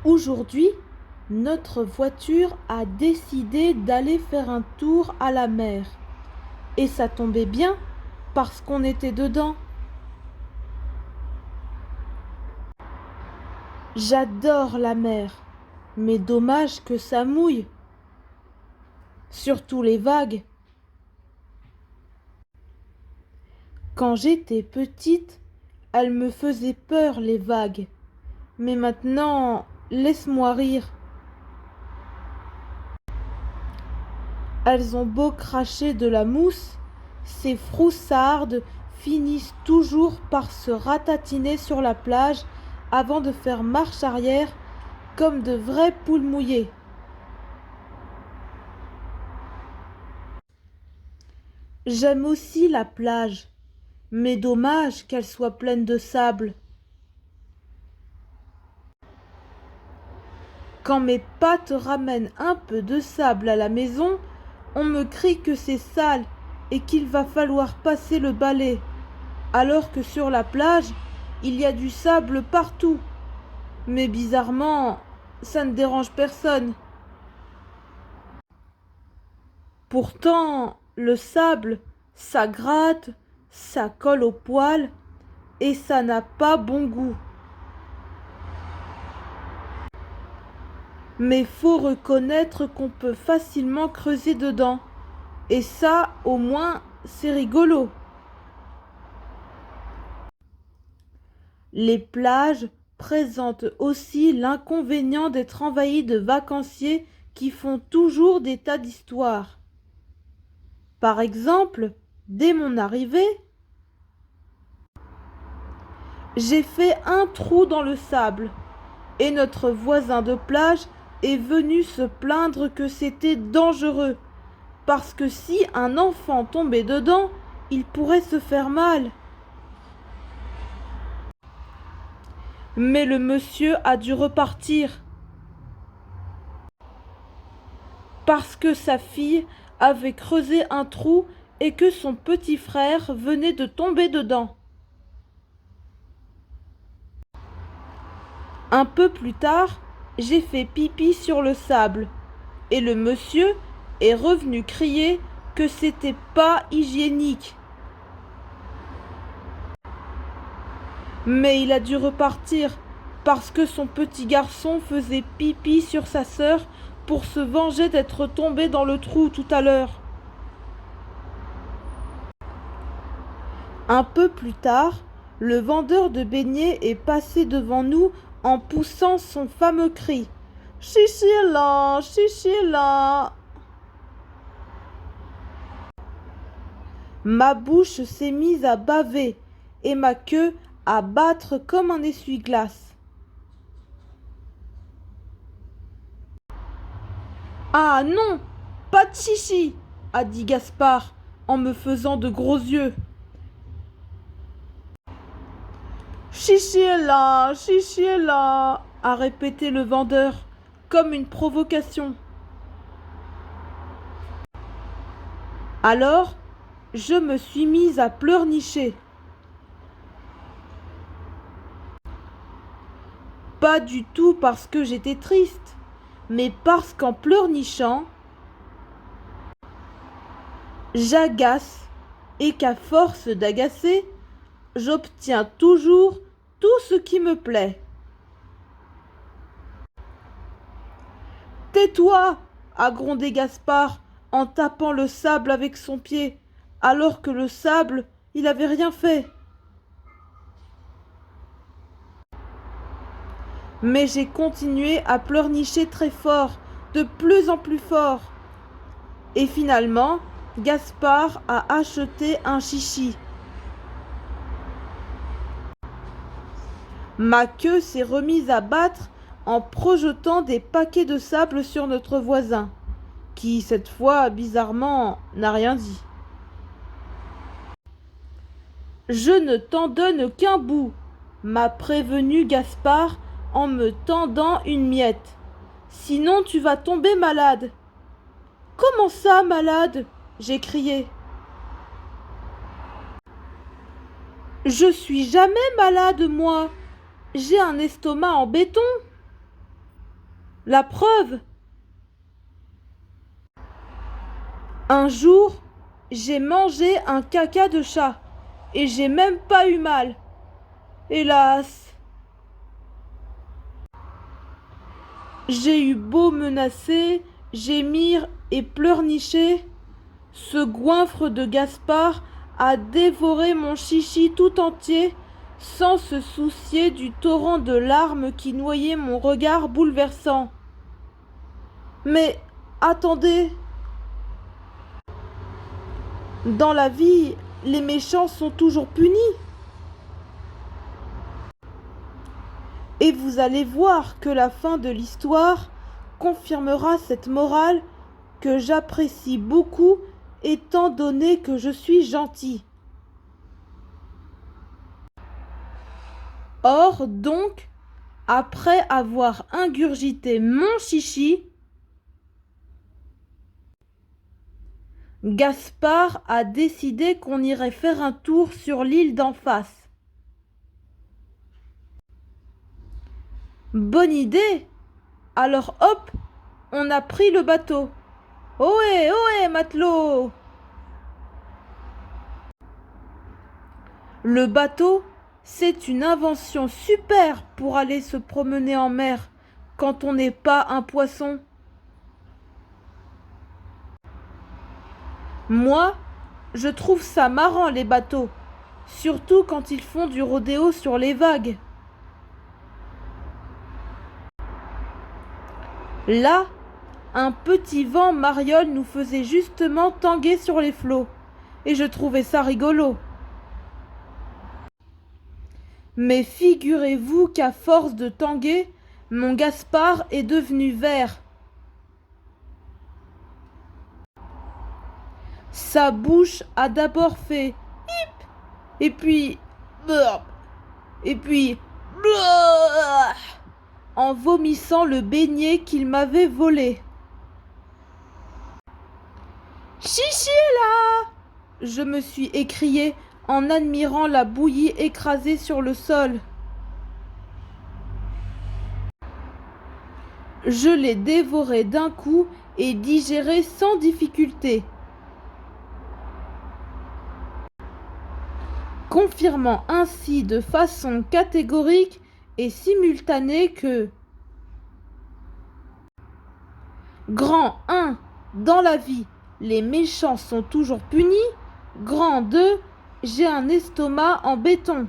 Aujourd'hui, notre voiture a décidé d'aller faire un tour à la mer. Et ça tombait bien, parce qu'on était dedans. J'adore la mer, mais dommage que ça mouille. Surtout les vagues. Quand j'étais petite, elles me faisaient peur, les vagues. Mais maintenant, laisse-moi rire. Elles ont beau cracher de la mousse, ces froussardes finissent toujours par se ratatiner sur la plage avant de faire marche arrière comme de vraies poules mouillées. J'aime aussi la plage, mais dommage qu'elle soit pleine de sable. Quand mes pattes ramènent un peu de sable à la maison, on me crie que c'est sale et qu'il va falloir passer le balai, alors que sur la plage, il y a du sable partout. Mais bizarrement, ça ne dérange personne. Pourtant, le sable, ça gratte, ça colle aux poils et ça n'a pas bon goût. Mais faut reconnaître qu'on peut facilement creuser dedans. Et ça, au moins, c'est rigolo. Les plages présentent aussi l'inconvénient d'être envahies de vacanciers qui font toujours des tas d'histoires. Par exemple, dès mon arrivée, j'ai fait un trou dans le sable et notre voisin de plage est venu se plaindre que c'était dangereux parce que si un enfant tombait dedans, il pourrait se faire mal. Mais le monsieur a dû repartir parce que sa fille avait creusé un trou et que son petit frère venait de tomber dedans. Un peu plus tard, j'ai fait pipi sur le sable et le monsieur est revenu crier que c'était pas hygiénique. Mais il a dû repartir parce que son petit garçon faisait pipi sur sa sœur pour se venger d'être tombé dans le trou tout à l'heure. Un peu plus tard, le vendeur de beignets est passé devant nous en poussant son fameux cri. Chichi là, chichi là. Ma bouche s'est mise à baver et ma queue à battre comme un essuie-glace. Ah non, pas de chichi, a dit Gaspard en me faisant de gros yeux. Chichi est là, a répété le vendeur, comme une provocation. Alors, je me suis mise à pleurnicher. Pas du tout parce que j'étais triste, mais parce qu'en pleurnichant, j'agace et qu'à force d'agacer, j'obtiens toujours tout ce qui me plaît. Tais-toi, a grondé Gaspard en tapant le sable avec son pied, alors que le sable, il avait rien fait. Mais j'ai continué à pleurnicher très fort, de plus en plus fort. Et finalement, Gaspard a acheté un chichi. Ma queue s'est remise à battre en projetant des paquets de sable sur notre voisin, qui, cette fois, bizarrement, n'a rien dit. Je ne t'en donne qu'un bout, m'a prévenu Gaspard en me tendant une miette. Sinon tu vas tomber malade. Comment ça, malade? J'ai crié. Je suis jamais malade, moi. J'ai un estomac en béton. La preuve, un jour, j'ai mangé un caca de chat et j'ai même pas eu mal. Hélas, j'ai eu beau menacer, gémir et pleurnicher, ce goinfre de Gaspard a dévoré mon chichi tout entier sans se soucier du torrent de larmes qui noyait mon regard bouleversant. Mais attendez, dans la vie, les méchants sont toujours punis. Et vous allez voir que la fin de l'histoire confirmera cette morale que j'apprécie beaucoup étant donné que je suis gentil. Or donc, après avoir ingurgité mon chichi, Gaspard a décidé qu'on irait faire un tour sur l'île d'en face. Bonne idée! Alors hop, on a pris le bateau. Ohé, ohé, matelot! Le bateau, c'est une invention super pour aller se promener en mer quand on n'est pas un poisson. Moi, je trouve ça marrant les bateaux, surtout quand ils font du rodéo sur les vagues. Là, un petit vent mariole nous faisait justement tanguer sur les flots, et je trouvais ça rigolo. Mais figurez-vous qu'à force de tanguer, mon Gaspard est devenu vert. Sa bouche a d'abord fait hip, et puis burp, et puis bleuh, en vomissant le beignet qu'il m'avait volé. Chichi est là! Je me suis écrié en admirant la bouillie écrasée sur le sol. Je l'ai dévoré d'un coup et digéré sans difficulté, confirmant ainsi de façon catégorique et simultanée que grand 1, dans la vie, les méchants sont toujours punis. Grand 2, j'ai un estomac en béton.